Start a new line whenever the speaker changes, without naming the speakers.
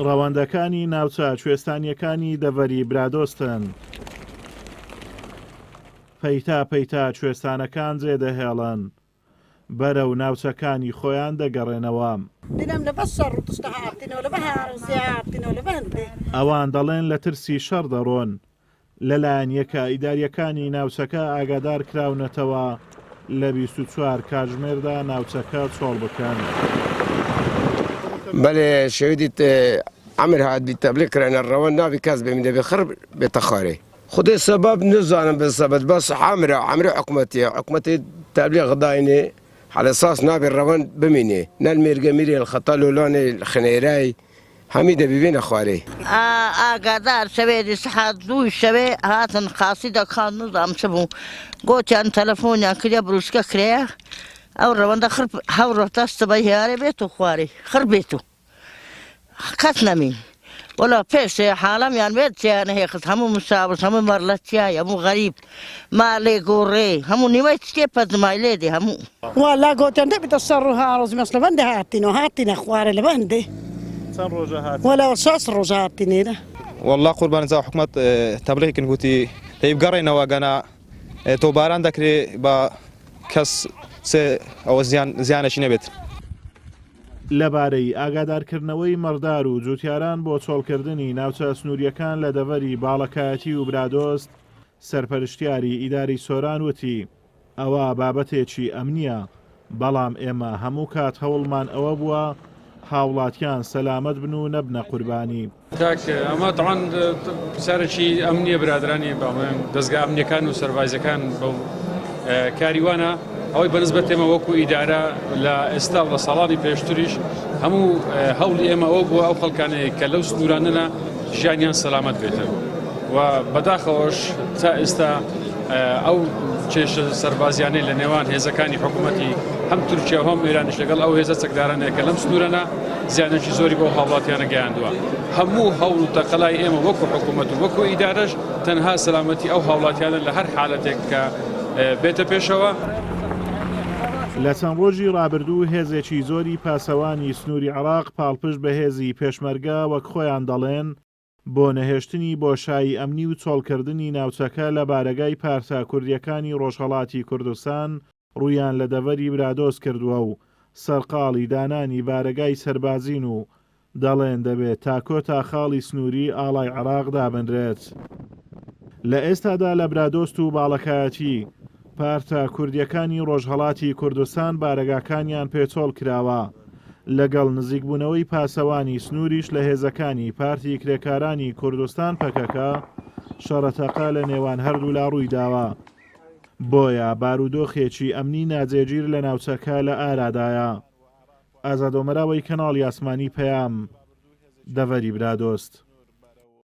ڕەوەندەکانی ناوچە کوێستانیەکانی دەڤەری برادۆستن. پەیتا پەیتا کوێستانەکان جێدەهێڵن، بەرەو ناوچەکانی خۆیان دەگەڕێنەوە. ئەوان دەڵێن لە ترسی شەڕ دەڕۆن. لەلایەن یەکە ئیداریەکانی ناوچەکە ئاگادار کراونەتەوە لە 24 کاتژمێردا ناوچەکە چۆڵ بکەن.
بله شهیدیت عمر هاد بالتبلیغ کرنا الروان نابی کس بمیده بخرب بتخاره. خود سبب نزانم بالسبب بس عمر حكومتي تبلیغ داینه على اساس نابي الروان بمينه نالميرجا ميري الخطا لولاني الخنيراي حميده ببين اخواري
اقدر شوي صحات دوي شوي هاتن قاصده كان نظام شبو قلت عن تلفوني كده بروسكا كريه او روان ده خرب حاول تستبي هاري بيتو خواري خربيتو كتنا مين ولا فيش حالم يعني بيت يعني هيك هم مسابس هم مرلتيا هم غريب ما لي قوري هم نيمت كيف ما يلدي هم
والله قلت انت بتصرها رز مثلا بند هاتنا خواري لبندي ولا وساس روزاتني ده
والله قربان زاو حكومة تبليغ كن قلتي تيبقرينا وانا توباران دكري با كس او زیانشی نبێت.
لەبارەی ئاگادارکردنەوەی مەڕدار و جوتیاران بۆ چۆڵکردنی ناوچە سنووریەکان لە دەڤەری باڵەکایەتی و برادۆست سەرپەرشتیاری ئیداری سۆران وتی ئەوە بابەتێکی ئەمنیە، بەڵام ئێمە هەموو کات هەوڵمان ئەوە بووە هاوڵاتیان سەلامەت بن و نەبنە قوربانی.
ئەمە طبعاً سەرەکی ئەمنیە برادرانی دەستگا ئەمنیەکان و سەرڤایزەکان بەو کاریوانە ئەوەی بەنسبەت ئێمە وەکو ئیدارە لە ئێستا و لە ساڵانی پێشتریش هەموو هەوڵی ئێمە ئەوە بووە ئەو خەڵکانەیە کە لەو سنوورانە ژیانیان سەلامەت بێتە و بەداخەوەش تا ئێستا ئەو کێشە سەربازیانەی لە نێوان هێزەکانی حکوومەتی هەم تورکیا هەم ئێرانیش لەگەڵ ئەو هێزە چەکدارانەیە کە لەم سنوورانە زیانێکی زۆری بۆ هاوڵاتیانە گەیاندووە. هەموو هەوڵ و تەقەڵای ئێمە وەکو حکوومەت و وەکو ئیدارەش تەنها سەلامەتی ئەو هاوڵاتیانە لە هەر حالەتێک کە بێتە پێشەوە.
لە چەند ڕۆژی ڕابردوو هێزێکی زۆری پاسەوانی سنووری عێراق پاڵپشت بە هێزی پێشمەرگە وەک خۆیان دەڵێن بۆ نەهێشتنی بۆشایی ئەمنی و چۆڵکردنی ناوچەکە لە بارگای پارتا کوردیەکانی ڕۆژهەڵاتی کوردستان ڕوویان لە دەڤەری برادۆست کردووە و سەرقاڵی دانانی بارگای سەربازین و دەڵێن دەبێت تاکۆتا خاڵی سنووری ئاڵای عێراق دابنرێت. لە ئێستادا لە برادۆست و باڵەکایەتی پارتا کوردیەکانی ڕۆژهەڵاتی کوردستان بارەگاکانیان پێچۆڵ کراوە لەگەڵ نزیکبوونەوەی پاسەوانی سنووریش لە هێزەکانی پارتی کرێکارانی کوردستان پەکەکە شەڕەتەقە لە نێوان هەردوو لا ڕووی داوە. بۆیە بارودۆخێکی ئەمنی ناجێگیر لە ناوچەکە لە ئارادایە. ئازادۆمەراوەی کەناڵی ئاسمانی پەیام، دەڤەری برادۆست.